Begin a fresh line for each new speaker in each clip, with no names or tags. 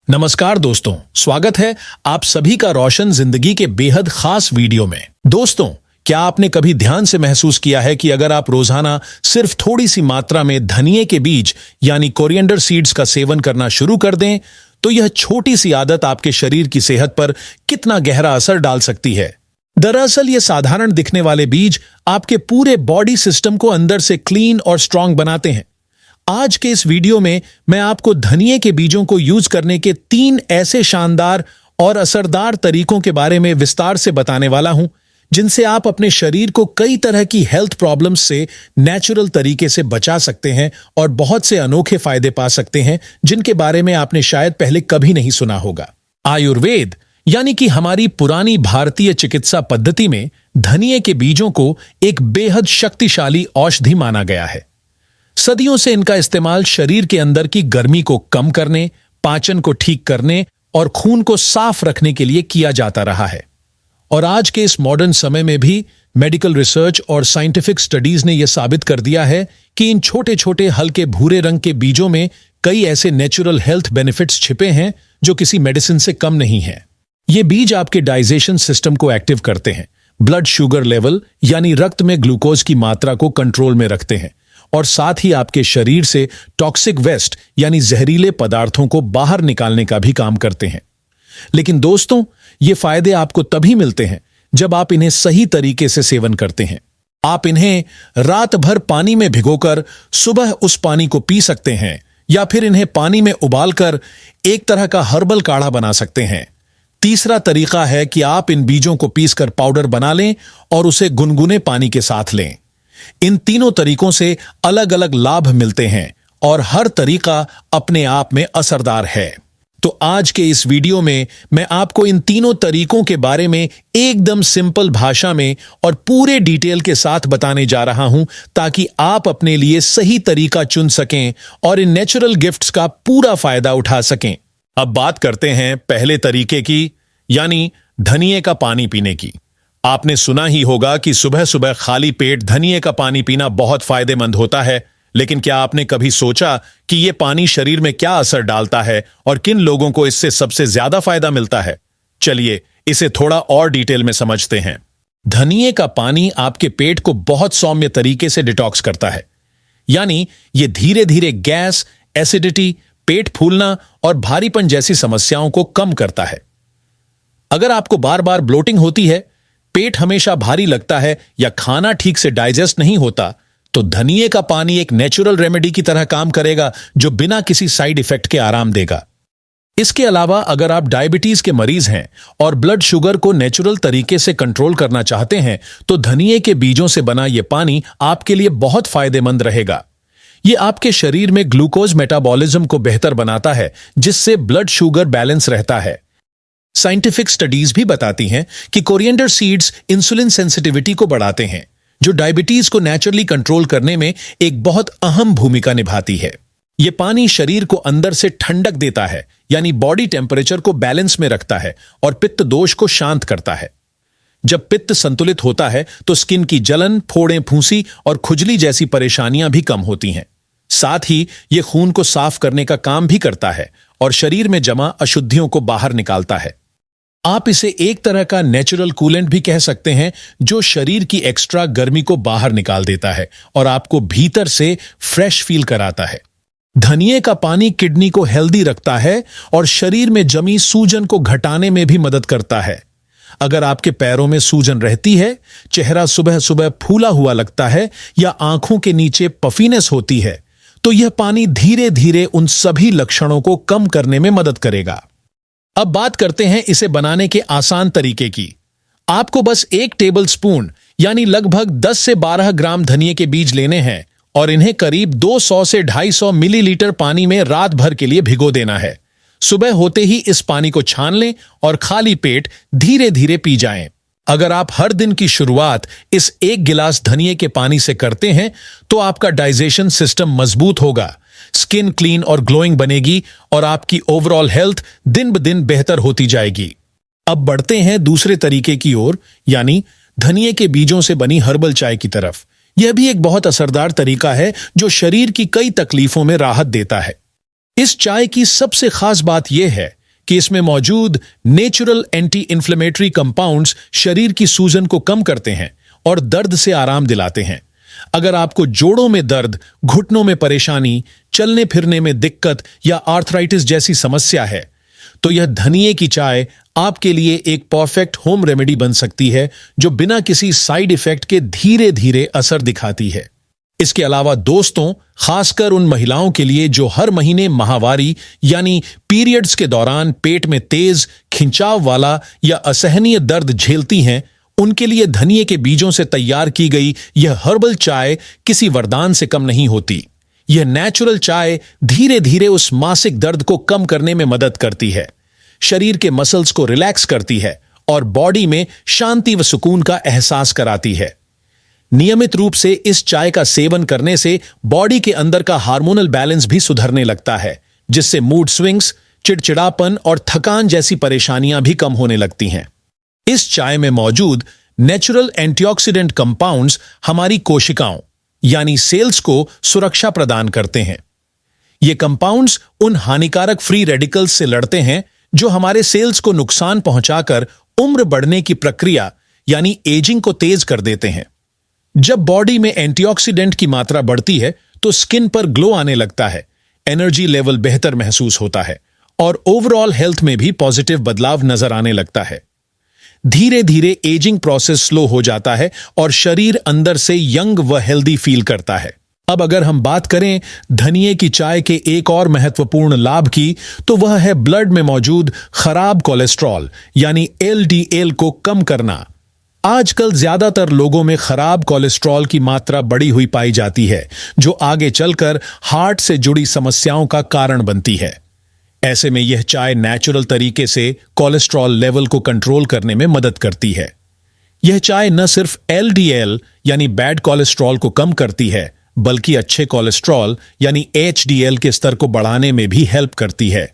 नमस्कार दोस्तों, स्वागत है आप सभी का रोशन जिंदगी के बेहद खास वीडियो में। दोस्तों, क्या आपने कभी ध्यान से महसूस किया है कि अगर आप रोजाना सिर्फ थोड़ी सी मात्रा में धनिये के बीज यानी कोरिएंडर सीड्स का सेवन करना शुरू कर दें, तो यह छोटी सी आदत आपके शरीर की सेहत पर कितना गहरा असर डाल सकती है। दरअसल ये साधारण दिखने वाले बीज आपके पूरे बॉडी सिस्टम को अंदर से क्लीन और स्ट्रांग बनाते हैं। आज के इस वीडियो में मैं आपको धनिये के बीजों को यूज करने के 3 ऐसे शानदार और असरदार तरीकों के बारे में विस्तार से बताने वाला हूं, जिनसे आप अपने शरीर को कई तरह की हेल्थ प्रॉब्लम्स से नेचुरल तरीके से बचा सकते हैं और बहुत से अनोखे फायदे पा सकते हैं, जिनके बारे में आपने शायद पहले कभी नहीं सुना होगा। आयुर्वेद यानी कि हमारी पुरानी भारतीय चिकित्सा पद्धति में धनिये के बीजों को एक बेहद शक्तिशाली औषधि माना गया है। सदियों से इनका इस्तेमाल शरीर के अंदर की गर्मी को कम करने, पाचन को ठीक करने और खून को साफ रखने के लिए किया जाता रहा है। और आज के इस मॉडर्न समय में भी मेडिकल रिसर्च और साइंटिफिक स्टडीज ने यह साबित कर दिया है कि इन छोटे छोटे हल्के भूरे रंग के बीजों में कई ऐसे नेचुरल हेल्थ बेनिफिट्स छिपे हैं जो किसी मेडिसिन से कम नहीं है। ये बीज आपके डाइजेशन सिस्टम को एक्टिव करते हैं, ब्लड शुगर लेवल यानी रक्त में ग्लूकोज की मात्रा को कंट्रोल में रखते हैं और साथ ही आपके शरीर से टॉक्सिक वेस्ट यानी जहरीले पदार्थों को बाहर निकालने का भी काम करते हैं। लेकिन दोस्तों, ये फायदे आपको तभी मिलते हैं जब आप इन्हें सही तरीके से सेवन करते हैं। आप इन्हें रात भर पानी में भिगोकर सुबह उस पानी को पी सकते हैं, या फिर इन्हें पानी में उबालकर एक तरह का हर्बल काढ़ा बना सकते हैं। तीसरा तरीका है कि आप इन बीजों को पीसकर पाउडर बना लें और उसे गुनगुने पानी के साथ लें। इन तीनों तरीकों से अलग अलग लाभ मिलते हैं और हर तरीका अपने आप में असरदार है। तो आज के इस वीडियो में मैं आपको इन तीनों तरीकों के बारे में एकदम सिंपल भाषा में और पूरे डिटेल के साथ बताने जा रहा हूं, ताकि आप अपने लिए सही तरीका चुन सकें और इन नेचुरल गिफ्ट्स का पूरा फायदा उठा सकें। अब बात करते हैं पहले तरीके की, यानी धनिये का पानी पीने की। आपने सुना ही होगा कि सुबह सुबह खाली पेट धनिये का पानी पीना बहुत फायदेमंद होता है, लेकिन क्या आपने कभी सोचा कि यह पानी शरीर में क्या असर डालता है और किन लोगों को इससे सबसे ज्यादा फायदा मिलता है? चलिए इसे थोड़ा और डिटेल में समझते हैं। धनिये का पानी आपके पेट को बहुत सौम्य तरीके से डिटॉक्स करता है, यानी यह धीरे धीरे गैस, एसिडिटी, पेट फूलना और भारीपन जैसी समस्याओं को कम करता है। अगर आपको बार बार ब्लोटिंग होती है, पेट हमेशा भारी लगता है या खाना ठीक से डाइजेस्ट नहीं होता, तो धनिये का पानी एक नेचुरल रेमेडी की तरह काम करेगा, जो बिना किसी साइड इफेक्ट के आराम देगा। इसके अलावा अगर आप डायबिटीज के मरीज हैं और ब्लड शुगर को नेचुरल तरीके से कंट्रोल करना चाहते हैं, तो धनिये के बीजों से बना यह पानी आपके लिए बहुत फायदेमंद रहेगा। यह आपके शरीर में ग्लूकोज मेटाबॉलिज्म को बेहतर बनाता है, जिससे ब्लड शुगर बैलेंस रहता है। साइंटिफिक स्टडीज भी बताती हैं कि कोरिएंडर सीड्स इंसुलिन सेंसिटिविटी को बढ़ाते हैं, जो डायबिटीज को नेचुरली कंट्रोल करने में एक बहुत अहम भूमिका निभाती है। यह पानी शरीर को अंदर से ठंडक देता है, यानी बॉडी टेम्परेचर को बैलेंस में रखता है और पित्त दोष को शांत करता है। जब पित्त संतुलित होता है तो स्किन की जलन, फोड़ें, फूंसी और खुजली जैसी परेशानियां भी कम होती हैं। साथ ही यह खून को साफ करने का काम भी करता है और शरीर में जमा अशुद्धियों को बाहर निकालता है। आप इसे एक तरह का नेचुरल कूलेंट भी कह सकते हैं, जो शरीर की एक्स्ट्रा गर्मी को बाहर निकाल देता है और आपको भीतर से फ्रेश फील कराता है। धनिये का पानी किडनी को हेल्दी रखता है और शरीर में जमी सूजन को घटाने में भी मदद करता है। अगर आपके पैरों में सूजन रहती है, चेहरा सुबह सुबह फूला हुआ लगता है या आंखों के नीचे पफीनेस होती है, तो यह पानी धीरे धीरे उन सभी लक्षणों को कम करने में मदद करेगा। अब बात करते हैं इसे बनाने के आसान तरीके की। आपको बस 1 टेबल स्पून यानी लगभग 10 से 12 ग्राम धनिये के बीज लेने हैं और इन्हें करीब 200 से 250 मिलीलीटर पानी में रात भर के लिए भिगो देना है। सुबह होते ही इस पानी को छान लें और खाली पेट धीरे धीरे पी जाएं। अगर आप हर दिन की शुरुआत इस 1 गिलास धनिये के पानी से करते हैं, तो आपका डाइजेशन सिस्टम मजबूत होगा, स्किन क्लीन और ग्लोइंग बनेगी और आपकी ओवरऑल हेल्थ दिन ब दिन बेहतर होती जाएगी। अब बढ़ते हैं दूसरे तरीके की ओर, यानी धनिये के बीजों से बनी हर्बल चाय की तरफ। यह भी एक बहुत असरदार तरीका है, जो शरीर की कई तकलीफों में राहत देता है। इस चाय की सबसे खास बात यह है कि इसमें मौजूद नेचुरल एंटी इन्फ्लेमेटरी कंपाउंड्स शरीर की सूजन को कम करते हैं और दर्द से आराम दिलाते हैं। अगर आपको जोड़ों में दर्द, घुटनों में परेशानी, चलने फिरने में दिक्कत या आर्थराइटिस जैसी समस्या है, तो यह धनिये की चाय आपके लिए एक परफेक्ट होम रेमेडी बन सकती है, जो बिना किसी साइड इफेक्ट के धीरे धीरे असर दिखाती है। इसके अलावा दोस्तों, खासकर उन महिलाओं के लिए जो हर महीने माहवारी यानी पीरियड्स के दौरान पेट में तेज खिंचाव वाला या असहनीय दर्द झेलती हैं, उनके लिए धनिये के बीजों से तैयार की गई यह हर्बल चाय किसी वरदान से कम नहीं होती। यह नेचुरल चाय धीरे धीरे उस मासिक दर्द को कम करने में मदद करती है, शरीर के मसल्स को रिलैक्स करती है और बॉडी में शांति व सुकून का एहसास कराती है। नियमित रूप से इस चाय का सेवन करने से बॉडी के अंदर का हार्मोनल बैलेंस भी सुधरने लगता है, जिससे मूड स्विंग्स, चिड़चिड़ापन और थकान जैसी परेशानियां भी कम होने लगती हैं। इस चाय में मौजूद नेचुरल एंटीऑक्सीडेंट कंपाउंड्स हमारी कोशिकाओं यानी सेल्स को सुरक्षा प्रदान करते हैं। ये कंपाउंड्स उन हानिकारक फ्री रेडिकल्स से लड़ते हैं जो हमारे सेल्स को नुकसान पहुंचाकर उम्र बढ़ने की प्रक्रिया यानी एजिंग को तेज कर देते हैं। जब बॉडी में एंटीऑक्सीडेंट की मात्रा बढ़ती है तो स्किन पर ग्लो आने लगता है, एनर्जी लेवल बेहतर महसूस होता है और ओवरऑल हेल्थ में भी पॉजिटिव बदलाव नजर आने लगता है। धीरे धीरे एजिंग प्रोसेस स्लो हो जाता है और शरीर अंदर से यंग व हेल्दी फील करता है। अब अगर हम बात करें धनिये की चाय के एक और महत्वपूर्ण लाभ की, तो वह है ब्लड में मौजूद खराब कोलेस्ट्रॉल यानी एलडीएल को कम करना। आजकल ज्यादातर लोगों में खराब कोलेस्ट्रॉल की मात्रा बढ़ी हुई पाई जाती है, जो आगे चलकर हार्ट से जुड़ी समस्याओं का कारण बनती है। ऐसे में यह चाय नेचुरल तरीके से कोलेस्ट्रॉल लेवल को कंट्रोल करने में मदद करती है। यह चाय न सिर्फ एलडीएल यानी बैड कोलेस्ट्रॉल को कम करती है, बल्कि अच्छे कोलेस्ट्रॉल यानी एचडीएल के स्तर को बढ़ाने में भी हेल्प करती है,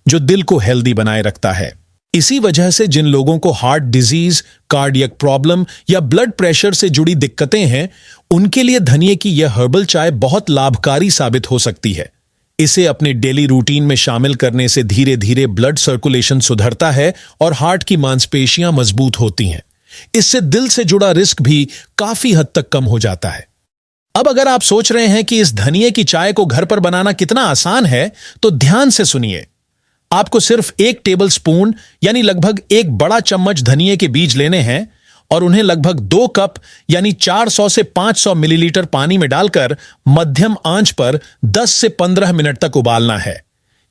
जो दिल को हेल्दी बनाए रखता है। इसी वजह से जिन लोगों को हार्ट डिजीज, कार्डियक प्रॉब्लम या ब्लड प्रेशर से जुड़ी दिक्कतें हैं, उनके लिए धनिये की यह हर्बल चाय बहुत लाभकारी साबित हो सकती है। इसे अपने डेली रूटीन में शामिल करने से धीरे धीरे ब्लड सर्कुलेशन सुधरता है और हार्ट की मांसपेशियां मजबूत होती हैं। इससे दिल से जुड़ा रिस्क भी काफी हद तक कम हो जाता है। अब अगर आप सोच रहे हैं कि इस धनिये की चाय को घर पर बनाना कितना आसान है, तो ध्यान से सुनिए। आपको सिर्फ 1 टेबल स्पून यानी लगभग 1 बड़ा चम्मच धनिये के बीज लेने हैं और उन्हें लगभग 2 कप यानी 400 से 500 मिलीलीटर पानी में डालकर मध्यम आंच पर 10 से 15 मिनट तक उबालना है।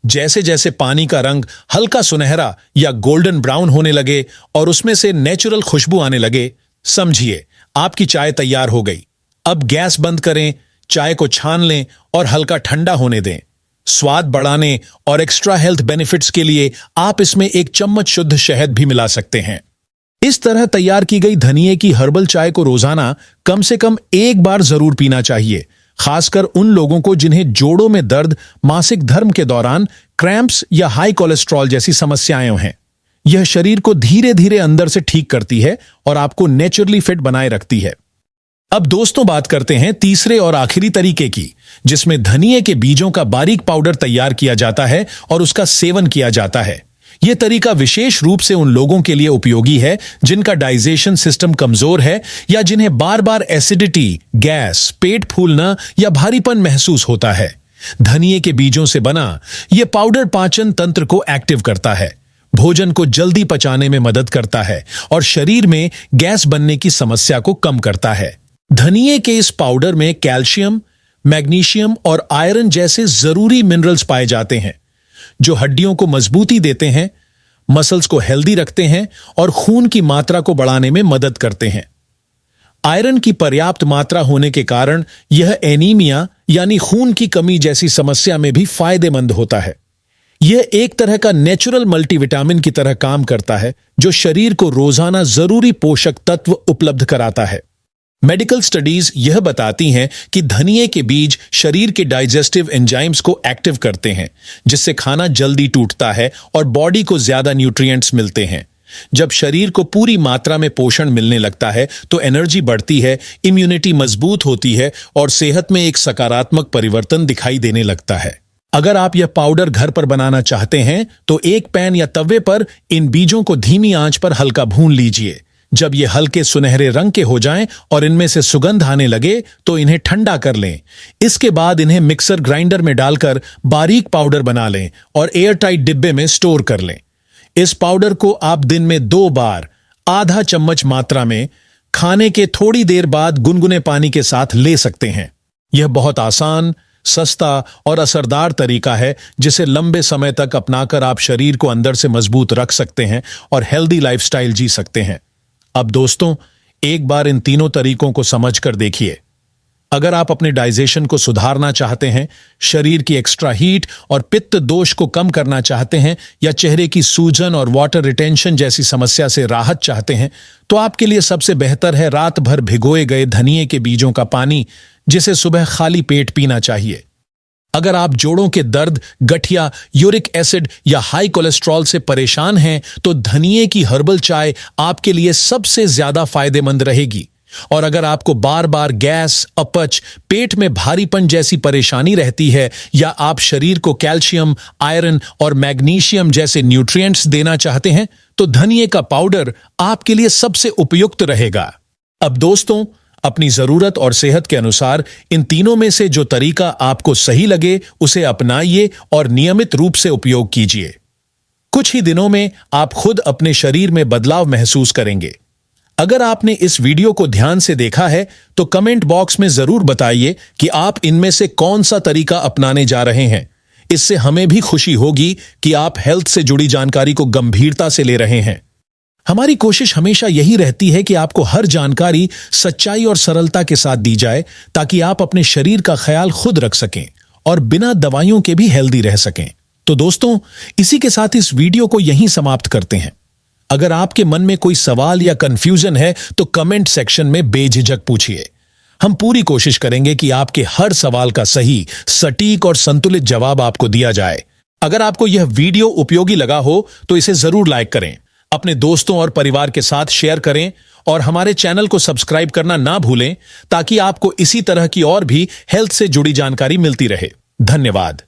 जैसे जैसे पानी का रंग हल्का सुनहरा या गोल्डन ब्राउन होने लगे और उसमें से नेचुरल खुशबू आने लगे, समझिए आपकी चाय तैयार हो गई। अब गैस बंद करें, चाय को छान लें और हल्का ठंडा होने दें। स्वाद बढ़ाने और एक्स्ट्रा हेल्थ बेनिफिट्स के लिए आप इसमें 1 चम्मच शुद्ध शहद भी मिला सकते हैं। इस तरह तैयार की गई धनिये की हर्बल चाय को रोजाना कम से कम 1 बार जरूर पीना चाहिए, खासकर उन लोगों को जिन्हें जोड़ों में दर्द, मासिक धर्म के दौरान क्रैम्प्स या हाई कोलेस्ट्रॉल जैसी समस्याएं हैं। यह शरीर को धीरे धीरे अंदर से ठीक करती है और आपको नेचुरली फिट बनाए रखती है। अब दोस्तों बात करते हैं तीसरे और आखिरी तरीके की, जिसमें धनिये के बीजों का बारीक पाउडर तैयार किया जाता है और उसका सेवन किया जाता है। यह तरीका विशेष रूप से उन लोगों के लिए उपयोगी है जिनका डाइजेशन सिस्टम कमजोर है या जिन्हें बार बार एसिडिटी, गैस, पेट फूलना या भारीपन महसूस होता है। धनिये के बीजों से बना यह पाउडर पाचन तंत्र को एक्टिव करता है, भोजन को जल्दी पचाने में मदद करता है और शरीर में गैस बनने की समस्या को कम करता है। धनिये के इस पाउडर में कैल्शियम, मैग्नीशियम और आयरन जैसे जरूरी मिनरल्स पाए जाते हैं, जो हड्डियों को मजबूती देते हैं, मसल्स को हेल्दी रखते हैं और खून की मात्रा को बढ़ाने में मदद करते हैं। आयरन की पर्याप्त मात्रा होने के कारण यह एनीमिया यानी खून की कमी जैसी समस्या में भी फायदेमंद होता है। यह एक तरह का नेचुरल मल्टीविटामिन की तरह काम करता है, जो शरीर को रोजाना जरूरी पोषक तत्व उपलब्ध कराता है। मेडिकल स्टडीज यह बताती हैं कि धनिये के बीज शरीर के डाइजेस्टिव एंजाइम्स को एक्टिव करते हैं, जिससे खाना जल्दी टूटता है और बॉडी को ज्यादा न्यूट्रिएंट्स मिलते हैं। जब शरीर को पूरी मात्रा में पोषण मिलने लगता है तो एनर्जी बढ़ती है, इम्यूनिटी मजबूत होती है और सेहत में एक सकारात्मक परिवर्तन दिखाई देने लगता है। अगर आप यह पाउडर घर पर बनाना चाहते हैं तो एक पैन या तवे पर इन बीजों को धीमी आंच पर हल्का भून लीजिए। जब ये हल्के सुनहरे रंग के हो जाएं और इनमें से सुगंध आने लगे तो इन्हें ठंडा कर लें। इसके बाद इन्हें मिक्सर ग्राइंडर में डालकर बारीक पाउडर बना लें और एयरटाइट डिब्बे में स्टोर कर लें। इस पाउडर को आप दिन में 2 बार आधा चम्मच मात्रा में खाने के थोड़ी देर बाद गुनगुने पानी के साथ ले सकते हैं। यह बहुत आसान, सस्ता और असरदार तरीका है जिसे लंबे समय तक अपनाकर आप शरीर को अंदर से मजबूत रख सकते हैं और हेल्दी लाइफस्टाइल जी सकते हैं। अब दोस्तों, एक बार इन तीनों तरीकों को समझकर देखिए। अगर आप अपने डाइजेशन को सुधारना चाहते हैं, शरीर की एक्स्ट्रा हीट और पित्त दोष को कम करना चाहते हैं या चेहरे की सूजन और वाटर रिटेंशन जैसी समस्या से राहत चाहते हैं, तो आपके लिए सबसे बेहतर है रात भर भिगोए गए धनिये के बीजों का पानी, जिसे सुबह खाली पेट पीना चाहिए। अगर आप जोड़ों के दर्द, गठिया, यूरिक एसिड या हाई कोलेस्ट्रॉल से परेशान हैं, तो धनिये की हर्बल चाय आपके लिए सबसे ज्यादा फायदेमंद रहेगी। और अगर आपको बार बार गैस, अपच, पेट में भारीपन जैसी परेशानी रहती है या आप शरीर को कैल्शियम, आयरन और मैग्नीशियम जैसे न्यूट्रिएंट्स देना चाहते हैं, तो धनिये का पाउडर आपके लिए सबसे उपयुक्त रहेगा। अब दोस्तों, अपनी जरूरत और सेहत के अनुसार इन तीनों में से जो तरीका आपको सही लगे उसे अपनाइए और नियमित रूप से उपयोग कीजिए। कुछ ही दिनों में आप खुद अपने शरीर में बदलाव महसूस करेंगे। अगर आपने इस वीडियो को ध्यान से देखा है तो कमेंट बॉक्स में जरूर बताइए कि आप इनमें से कौन सा तरीका अपनाने जा रहे हैं। इससे हमें भी खुशी होगी कि आप हेल्थ से जुड़ी जानकारी को गंभीरता से ले रहे हैं। हमारी कोशिश हमेशा यही रहती है कि आपको हर जानकारी सच्चाई और सरलता के साथ दी जाए, ताकि आप अपने शरीर का ख्याल खुद रख सकें और बिना दवाइयों के भी हेल्दी रह सकें। तो दोस्तों, इसी के साथ इस वीडियो को यहीं समाप्त करते हैं। अगर आपके मन में कोई सवाल या कंफ्यूजन है तो कमेंट सेक्शन में बेझिझक पूछिए। हम पूरी कोशिश करेंगे कि आपके हर सवाल का सही, सटीक और संतुलित जवाब आपको दिया जाए। अगर आपको यह वीडियो उपयोगी लगा हो तो इसे जरूर लाइक करें, अपने दोस्तों और परिवार के साथ शेयर करें और हमारे चैनल को सब्सक्राइब करना ना भूलें, ताकि आपको इसी तरह की और भी हेल्थ से जुड़ी जानकारी मिलती रहे। धन्यवाद।